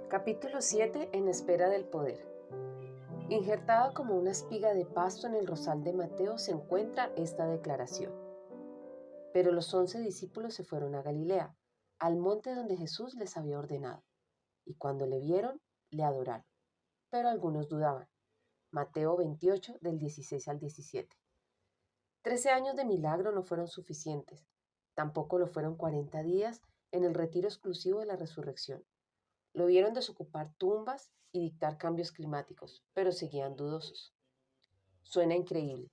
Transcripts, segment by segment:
Capítulo 7. En espera del poder. Injertada como una espiga de pasto en el rosal de Mateo se encuentra esta declaración. Pero los 11 discípulos se fueron a Galilea, al monte donde Jesús les había ordenado, y cuando le vieron, le adoraron. Pero algunos dudaban. Mateo 28, del 16 al 17. 13 años de milagro no fueron suficientes. Tampoco lo fueron 40 días en el retiro exclusivo de la resurrección. Lo vieron desocupar tumbas y dictar cambios climáticos, pero seguían dudosos. Suena increíble.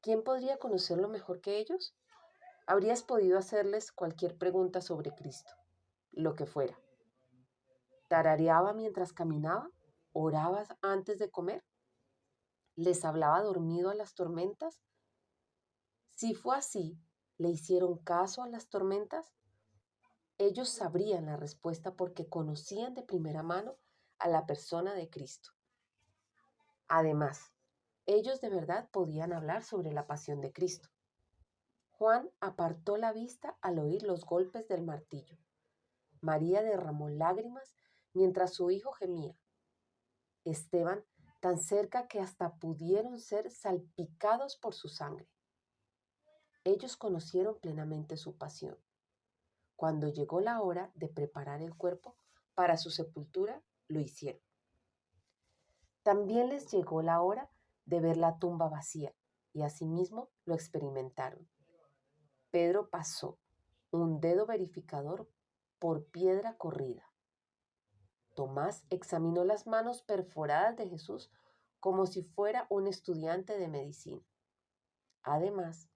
¿Quién podría conocerlo mejor que ellos? Habrías podido hacerles cualquier pregunta sobre Cristo, lo que fuera. ¿Tarareaba mientras caminaba? ¿Oraba antes de comer? ¿Les hablaba dormido a las tormentas? Si fue así, ¿le hicieron caso a las tormentas? Ellos sabrían la respuesta porque conocían de primera mano a la persona de Cristo. Además, ellos de verdad podían hablar sobre la pasión de Cristo. Juan apartó la vista al oír los golpes del martillo. María derramó lágrimas mientras su hijo gemía. Esteban, tan cerca que hasta pudieron ser salpicados por su sangre. Ellos conocieron plenamente su pasión. Cuando llegó la hora de preparar el cuerpo para su sepultura, lo hicieron. También les llegó la hora de ver la tumba vacía y asimismo lo experimentaron. Pedro pasó un dedo verificador por piedra corrida. Tomás examinó las manos perforadas de Jesús como si fuera un estudiante de medicina. Además,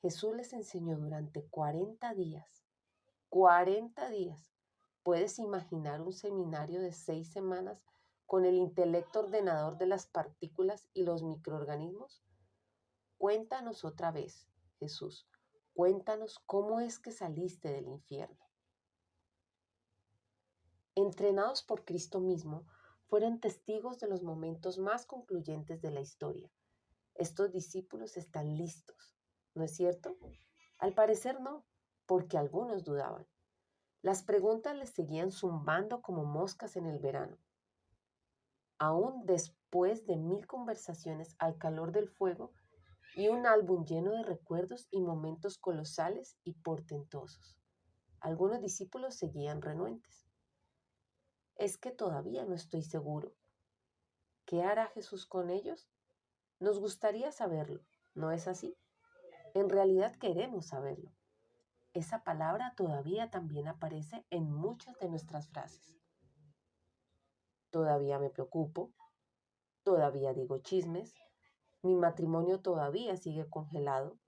Jesús les enseñó durante 40 días. 40 días. ¿Puedes imaginar un seminario de 6 semanas con el intelecto ordenador de las partículas y los microorganismos? Cuéntanos otra vez, Jesús. Cuéntanos cómo es que saliste del infierno. Entrenados por Cristo mismo, fueron testigos de los momentos más concluyentes de la historia. Estos discípulos están listos, ¿no es cierto? Al parecer no, porque algunos dudaban. Las preguntas les seguían zumbando como moscas en el verano. Aún después de 1000 conversaciones al calor del fuego y un álbum lleno de recuerdos y momentos colosales y portentosos, algunos discípulos seguían renuentes. Es que todavía no estoy seguro. ¿Qué hará Jesús con ellos? Nos gustaría saberlo, ¿no es así? En realidad queremos saberlo. Esa palabra todavía también aparece en muchas de nuestras frases. Todavía me preocupo, todavía digo chismes, mi matrimonio todavía sigue congelado,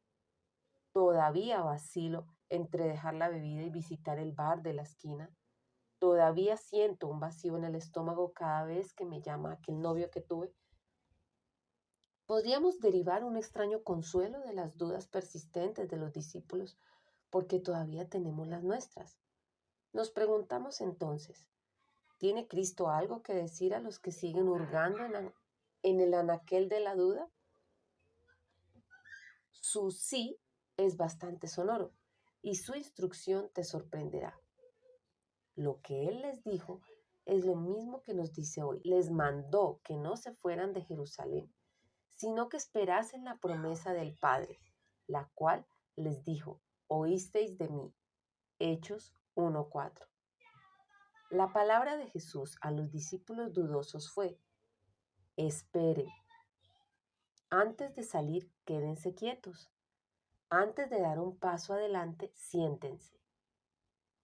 todavía vacilo entre dejar la bebida y visitar el bar de la esquina, todavía siento un vacío en el estómago cada vez que me llama aquel novio que tuve. Podríamos derivar un extraño consuelo de las dudas persistentes de los discípulos porque todavía tenemos las nuestras. Nos preguntamos entonces, ¿tiene Cristo algo que decir a los que siguen hurgando en el anaquel de la duda? Su sí es bastante sonoro y su instrucción te sorprenderá. Lo que Él les dijo es lo mismo que nos dice hoy. Les mandó que no se fueran de Jerusalén, sino que esperasen la promesa del Padre, la cual les dijo, oísteis de mí. Hechos 1:4. La palabra de Jesús a los discípulos dudosos fue, esperen. Antes de salir, quédense quietos. Antes de dar un paso adelante, siéntense.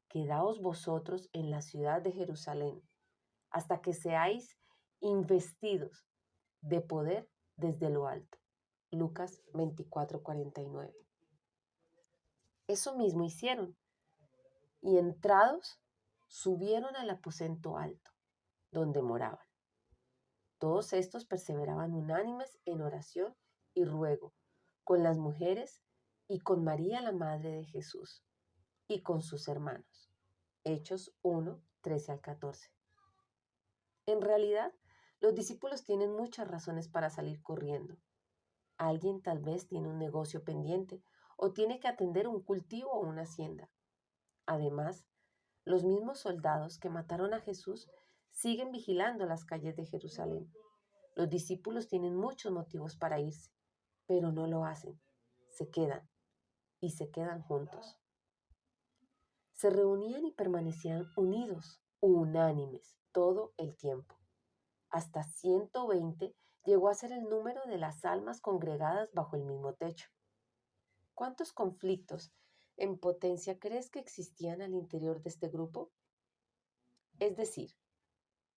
Quedaos vosotros en la ciudad de Jerusalén, hasta que seáis investidos de poder desde lo alto. Lucas 24:49. Eso mismo hicieron, y entrados, subieron al aposento alto, donde moraban. Todos estos perseveraban unánimes en oración y ruego, con las mujeres y con María la Madre de Jesús, y con sus hermanos. Hechos 1, 13 al 14. En realidad, los discípulos tienen muchas razones para salir corriendo. Alguien tal vez tiene un negocio pendiente o tiene que atender un cultivo o una hacienda. Además, los mismos soldados que mataron a Jesús siguen vigilando las calles de Jerusalén. Los discípulos tienen muchos motivos para irse, pero no lo hacen. Se quedan y se quedan juntos. Se reunían y permanecían unidos, unánimes, todo el tiempo. Hasta 120 llegó a ser el número de las almas congregadas bajo el mismo techo. ¿Cuántos conflictos en potencia crees que existían al interior de este grupo? Es decir,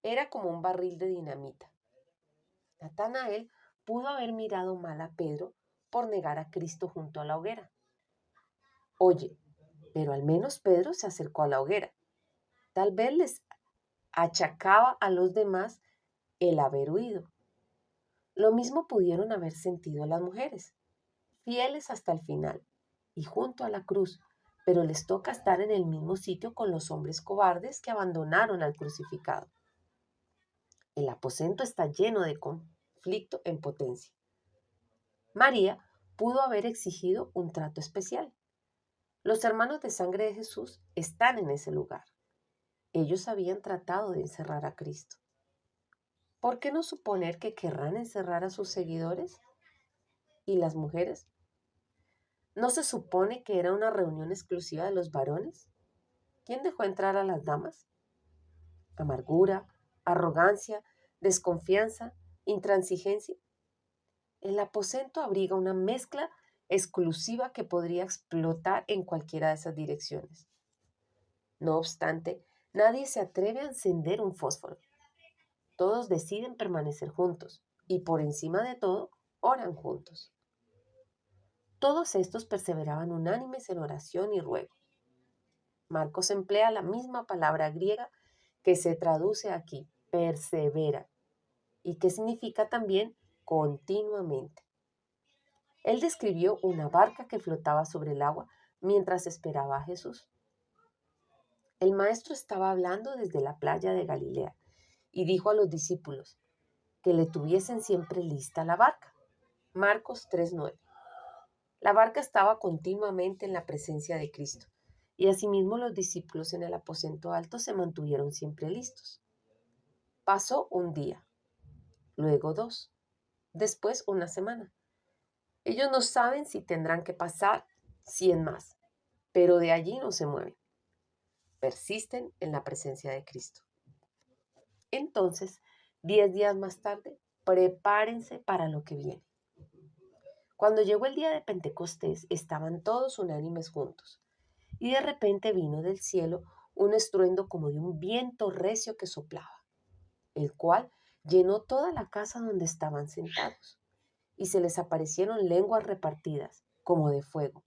era como un barril de dinamita. Natanael pudo haber mirado mal a Pedro por negar a Cristo junto a la hoguera. Oye, pero al menos Pedro se acercó a la hoguera. Tal vez les achacaba a los demás el haber huido. Lo mismo pudieron haber sentido las mujeres, fieles hasta el final y junto a la cruz, pero les toca estar en el mismo sitio con los hombres cobardes que abandonaron al crucificado. El aposento está lleno de conflicto en potencia. María pudo haber exigido un trato especial. Los hermanos de sangre de Jesús están en ese lugar. Ellos habían tratado de encerrar a Cristo. ¿Por qué no suponer que querrán encerrar a sus seguidores? ¿Y las mujeres? ¿No se supone que era una reunión exclusiva de los varones? ¿Quién dejó entrar a las damas? Amargura, arrogancia, desconfianza, intransigencia. El aposento abriga una mezcla exclusiva que podría explotar en cualquiera de esas direcciones. No obstante, nadie se atreve a encender un fósforo. Todos deciden permanecer juntos y por encima de todo, oran juntos. Todos estos perseveraban unánimes en oración y ruego. Marcos emplea la misma palabra griega que se traduce aquí, persevera, y que significa también continuamente. Él describió una barca que flotaba sobre el agua mientras esperaba a Jesús. El maestro estaba hablando desde la playa de Galilea y dijo a los discípulos que le tuviesen siempre lista la barca. Marcos 3:9. La barca estaba continuamente en la presencia de Cristo y asimismo los discípulos en el aposento alto se mantuvieron siempre listos. Pasó un día, luego 2, después una semana. Ellos no saben si tendrán que pasar 100 más, pero de allí no se mueven. Persisten en la presencia de Cristo. Entonces, 10 días más tarde, prepárense para lo que viene. Cuando llegó el día de Pentecostés, estaban todos unánimes juntos, y de repente vino del cielo un estruendo como de un viento recio que soplaba, el cual llenó toda la casa donde estaban sentados, y se les aparecieron lenguas repartidas, como de fuego,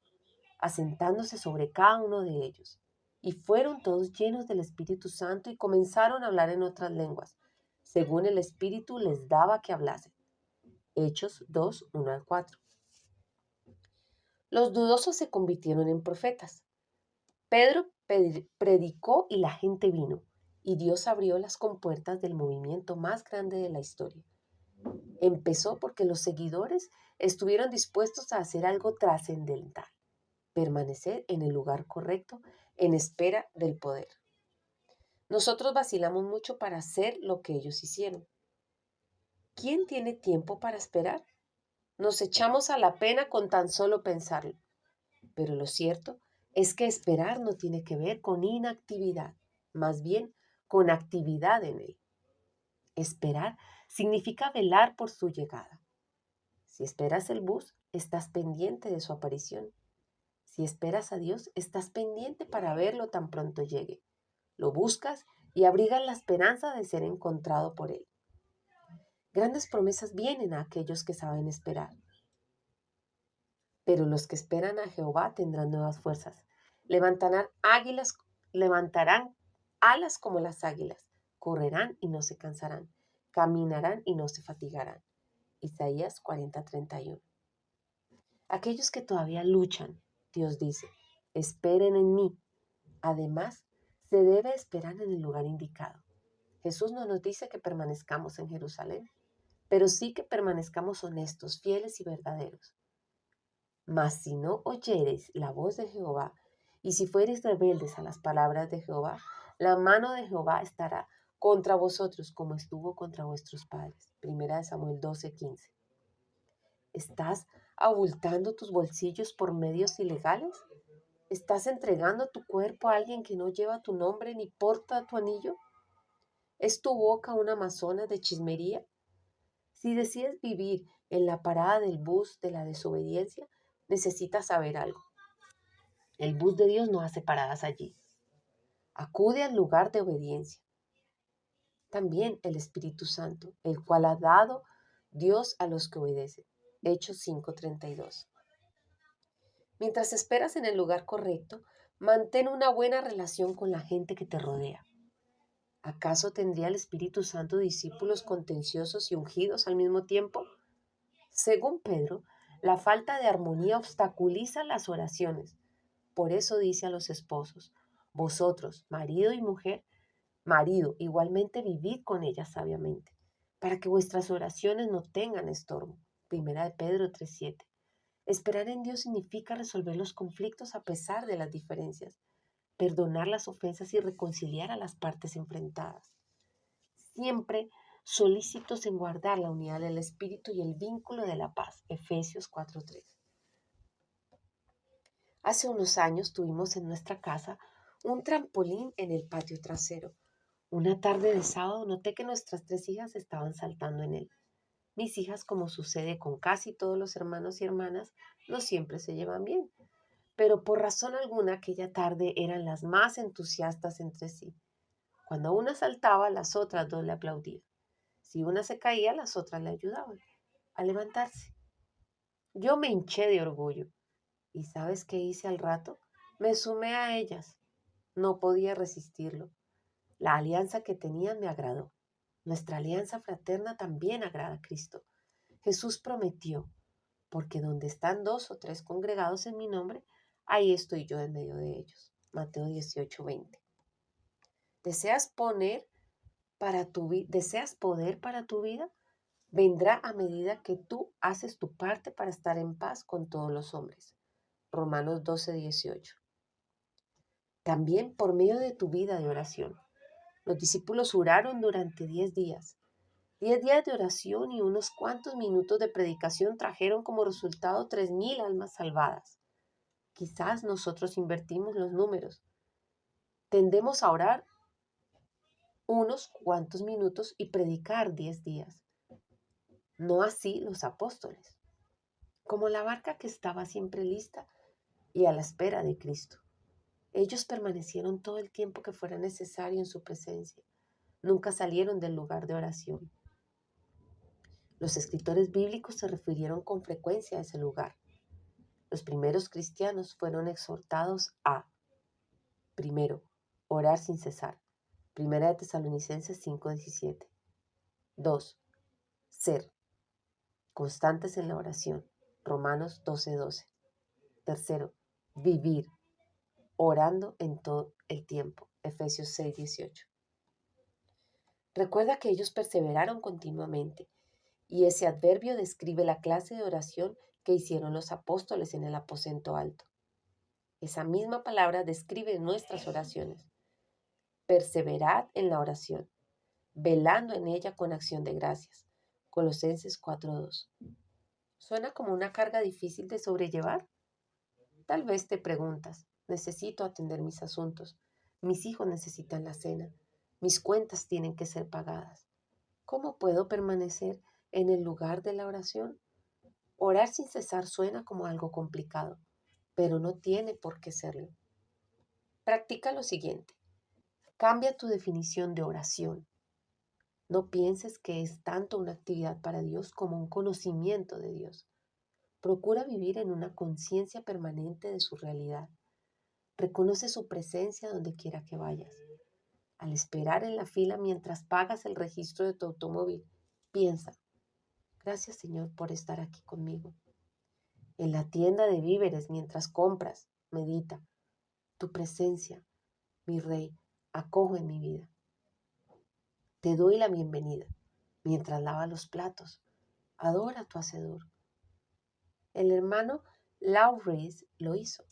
asentándose sobre cada uno de ellos. Y fueron todos llenos del Espíritu Santo y comenzaron a hablar en otras lenguas, según el Espíritu les daba que hablasen. Hechos 2:1-4. Los dudosos se convirtieron en profetas. Pedro predicó y la gente vino, y Dios abrió las compuertas del movimiento más grande de la historia. Empezó porque los seguidores estuvieron dispuestos a hacer algo trascendental, permanecer en el lugar correcto en espera del poder. Nosotros vacilamos mucho para hacer lo que ellos hicieron. ¿Quién tiene tiempo para esperar? Nos echamos a la pena con tan solo pensarlo. Pero lo cierto es que esperar no tiene que ver con inactividad, más bien con actividad en él. Esperar significa velar por su llegada. Si esperas el bus, estás pendiente de su aparición. Si esperas a Dios, estás pendiente para verlo tan pronto llegue. Lo buscas y abrigas la esperanza de ser encontrado por Él. Grandes promesas vienen a aquellos que saben esperar. Pero los que esperan a Jehová tendrán nuevas fuerzas. Levantarán alas como las águilas. Correrán y no se cansarán. Caminarán y no se fatigarán. Isaías 40:31. Aquellos que todavía luchan, Dios dice, esperen en mí. Además, se debe esperar en el lugar indicado. Jesús no nos dice que permanezcamos en Jerusalén, pero sí que permanezcamos honestos, fieles y verdaderos. Mas si no oyereis la voz de Jehová, y si fuereis rebeldes a las palabras de Jehová, la mano de Jehová estará contra vosotros como estuvo contra vuestros padres. Primera de Samuel 12:15. ¿Estás abultando tus bolsillos por medios ilegales? ¿Estás entregando tu cuerpo a alguien que no lleva tu nombre ni porta tu anillo? ¿Es tu boca una amazona de chismería? Si decides vivir en la parada del bus de la desobediencia, necesitas saber algo. El bus de Dios no hace paradas allí. Acude al lugar de obediencia. También el Espíritu Santo, el cual ha dado Dios a los que obedecen. Hechos 5:32. Mientras esperas en el lugar correcto, mantén una buena relación con la gente que te rodea. ¿Acaso tendría el Espíritu Santo discípulos contenciosos y ungidos al mismo tiempo? Según Pedro, la falta de armonía obstaculiza las oraciones. Por eso dice a los esposos, vosotros, marido y mujer, marido, igualmente vivid con ellas sabiamente, para que vuestras oraciones no tengan estorbo. Primera de Pedro 3:7. Esperar en Dios significa resolver los conflictos a pesar de las diferencias, perdonar las ofensas y reconciliar a las partes enfrentadas. Siempre solícitos en guardar la unidad del Espíritu y el vínculo de la paz. Efesios 4:3. Hace unos años tuvimos en nuestra casa un trampolín en el patio trasero. Una tarde de sábado noté que nuestras 3 hijas estaban saltando en él. Mis hijas, como sucede con casi todos los hermanos y hermanas, no siempre se llevan bien, pero por razón alguna aquella tarde eran las más entusiastas entre sí. Cuando una saltaba, las otras dos le aplaudían. Si una se caía, las otras le ayudaban a levantarse. Yo me hinché de orgullo. ¿Y sabes qué hice al rato? Me sumé a ellas. No podía resistirlo. La alianza que tenían me agradó. Nuestra alianza fraterna también agrada a Cristo. Jesús prometió, porque donde están 2 o 3 congregados en mi nombre, ahí estoy yo en medio de ellos. Mateo 18:20. ¿Deseas poder para tu vida? Vendrá a medida que tú haces tu parte para estar en paz con todos los hombres. Romanos 12:18. También por medio de tu vida de oración. Los discípulos oraron durante 10 días. 10 días de oración y unos cuantos minutos de predicación trajeron como resultado 3,000 almas salvadas. Quizás nosotros invertimos los números. Tendemos a orar unos cuantos minutos y predicar 10 días. No así los apóstoles, como la barca que estaba siempre lista y a la espera de Cristo. Ellos permanecieron todo el tiempo que fuera necesario en su presencia. Nunca salieron del lugar de oración. Los escritores bíblicos se refirieron con frecuencia a ese lugar. Los primeros cristianos fueron exhortados a, primero, orar sin cesar. Primera de Tesalonicenses 5:17. 2. Ser constantes en la oración. Romanos 12:12. Tercero, vivir orando en todo el tiempo. Efesios 6:18. Recuerda que ellos perseveraron continuamente y ese adverbio describe la clase de oración que hicieron los apóstoles en el aposento alto. Esa misma palabra describe nuestras oraciones. Perseverad en la oración, velando en ella con acción de gracias. Colosenses 4:2. ¿Suena como una carga difícil de sobrellevar? Tal vez te preguntas, necesito atender mis asuntos, mis hijos necesitan la cena, mis cuentas tienen que ser pagadas. ¿Cómo puedo permanecer en el lugar de la oración? Orar sin cesar suena como algo complicado, pero no tiene por qué serlo. Practica lo siguiente. Cambia tu definición de oración. No pienses que es tanto una actividad para Dios como un conocimiento de Dios. Procura vivir en una conciencia permanente de su realidad. Reconoce su presencia donde quiera que vayas. Al esperar en la fila mientras pagas el registro de tu automóvil, piensa, gracias Señor por estar aquí conmigo. En la tienda de víveres mientras compras, medita, tu presencia, mi Rey, acojo en mi vida. Te doy la bienvenida mientras lavas los platos. Adora a tu Hacedor. El hermano Laurence lo hizo.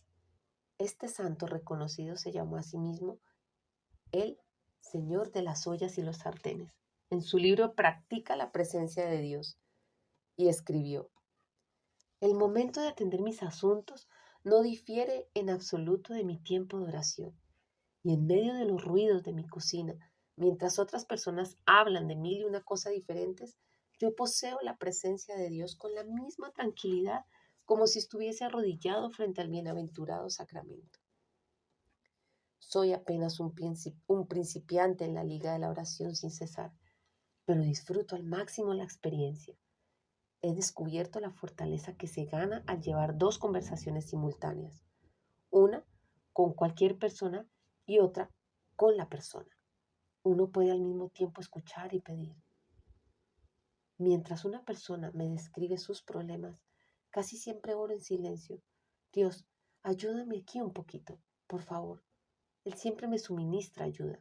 Este santo reconocido se llamó a sí mismo el señor de las ollas y los sartenes. En su libro Practica la presencia de Dios y escribió: el momento de atender mis asuntos no difiere en absoluto de mi tiempo de oración. Y en medio de los ruidos de mi cocina, mientras otras personas hablan de mil y una cosa diferentes, yo poseo la presencia de Dios con la misma tranquilidad como si estuviese arrodillado frente al bienaventurado sacramento. Soy apenas un principiante en la liga de la oración sin cesar, pero disfruto al máximo la experiencia. He descubierto la fortaleza que se gana al llevar dos conversaciones simultáneas, una con cualquier persona y otra con la persona. Uno puede al mismo tiempo escuchar y pedir. Mientras una persona me describe sus problemas, casi siempre oro en silencio: Dios, ayúdame aquí un poquito, por favor. Él siempre me suministra ayuda.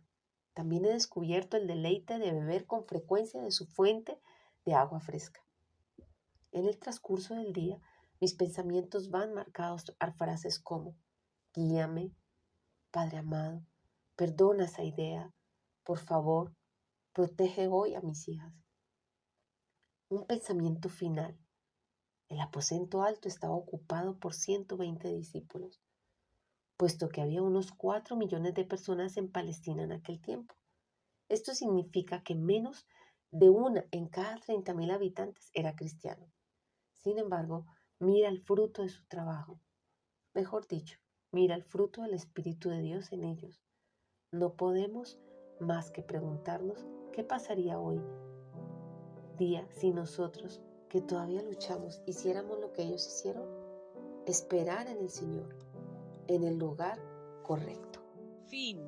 También he descubierto el deleite de beber con frecuencia de su fuente de agua fresca. En el transcurso del día, mis pensamientos van marcados a frases como: guíame, Padre amado, perdona esa idea, por favor, protege hoy a mis hijas. Un pensamiento final. El aposento alto estaba ocupado por 120 discípulos, puesto que había unos 4 millones de personas en Palestina en aquel tiempo. Esto significa que menos de una en cada 30.000 habitantes era cristiano. Sin embargo, mira el fruto de su trabajo. Mejor dicho, mira el fruto del Espíritu de Dios en ellos. No podemos más que preguntarnos qué pasaría hoy día si nosotros, que todavía luchamos, hiciéramos lo que ellos hicieron: esperar en el Señor, en el lugar correcto. Fin.